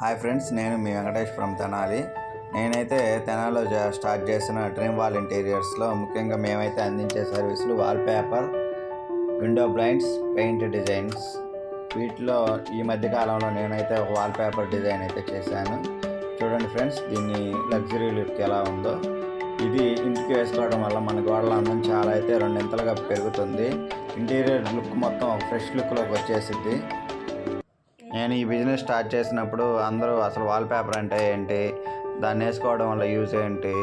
Hi friends, నేను మీ Venkatesh from Tenali. నేనైతే తెనాలిలో స్టార్ట్ చేసిన డ్రీమ్ వాల్ ఇంటీరియర్స్లో ముఖ్యంగా మేమైతే అందించే సర్వీసులు wall paper, window blinds, paint designs. వీటిలో ఈ మధ్యకాలంలో నేనైతే ఒక వాల్ పేపర్ డిజైన్ అయితే చేశాను. చూడండి ఫ్రెండ్స్, దీన్ని లగ్జరీ లుక్ ఎలా ఉందో. ఇది ఇంటికి వేసుకోవడం వల్ల మన గోడల అందం చాలా అయితే రెండింతలుగా పెరుగుతుంది. ఇంటీరియర్ లుక్ మొత్తం ఒక ఫ్రెష్ లుక్లోకి వచ్చేసిద్ది. నేను ఈ బిజినెస్ స్టార్ట్ చేసినప్పుడు అందరూ అసలు వాల్ పేపర్ అంటే ఏంటి, దాన్ని వేసుకోవడం వల్ల యూజ్ ఏంటి,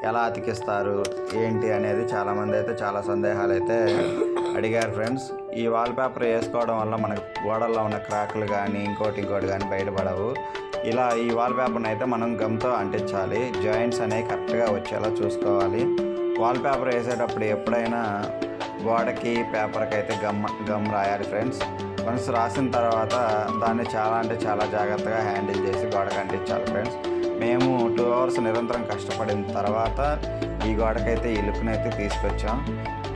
ఎలా అతికిస్తారు ఏంటి అనేది చాలామంది అయితే చాలా సందేహాలు అయితే అడిగారు ఫ్రెండ్స్. ఈ వాల్ పేపర్ వేసుకోవడం వల్ల మనకు గోడల్లో ఉన్న క్రాక్లు కానీ ఇంకోటి కానీ బయటపడవు. ఇలా ఈ వాల్ పేపర్ని అయితే మనం గమ్తో అంటించాలి. జాయింట్స్ అనేవి కరెక్ట్గా వచ్చేలా చూసుకోవాలి. వాల్ పేపర్ వేసేటప్పుడు ఎప్పుడైనా గోడకి పేపర్కి అయితే గమ్ రాయాలి ఫ్రెండ్స్. వన్స్ రాసిన తర్వాత దాన్ని చాలా జాగ్రత్తగా హ్యాండిల్ చేసి గోడకు అంటించాలి ఫ్రెండ్స్. మేము 2 hours నిరంతరం కష్టపడిన తర్వాత ఈ గోడకైతే ఈ లుక్ని అయితే తీసుకొచ్చాం.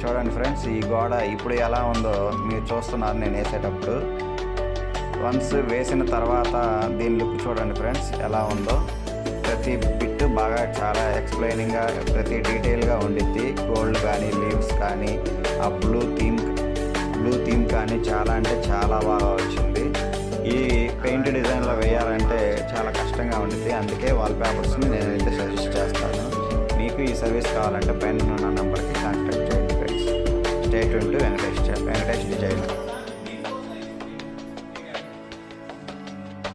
చూడండి ఫ్రెండ్స్, ఈ గోడ ఇప్పుడు ఎలా ఉందో మీరు చూస్తున్నారు నేను వేసేటప్పుడు. వన్స్ వేసిన తర్వాత దీని లుక్ చూడండి ఫ్రెండ్స్ ఎలా ఉందో. ప్రతి బిట్ బాగా చాలా ఎక్స్ప్లెయినింగ్గా ప్రతి డీటెయిల్గా ఉండిద్ది. గోల్డ్ కానీ లీవ్స్ కానీ ఆ బ్లూ థీమ్ కానీ చాలా బాగా వచ్చింది. ఈ పెయింట్ డిజైన్లో వేయాలంటే చాలా కష్టంగా ఉంటుంది. అందుకే వాల్ పేపర్స్ని నేనైతే సజెస్ట్ చేస్తాను. మీకు ఈ సర్వీస్ కావాలంటే పైన ఉన్న నంబర్కి కాంటాక్ట్ చేయండి friends. Stay tune to Venkatesh design.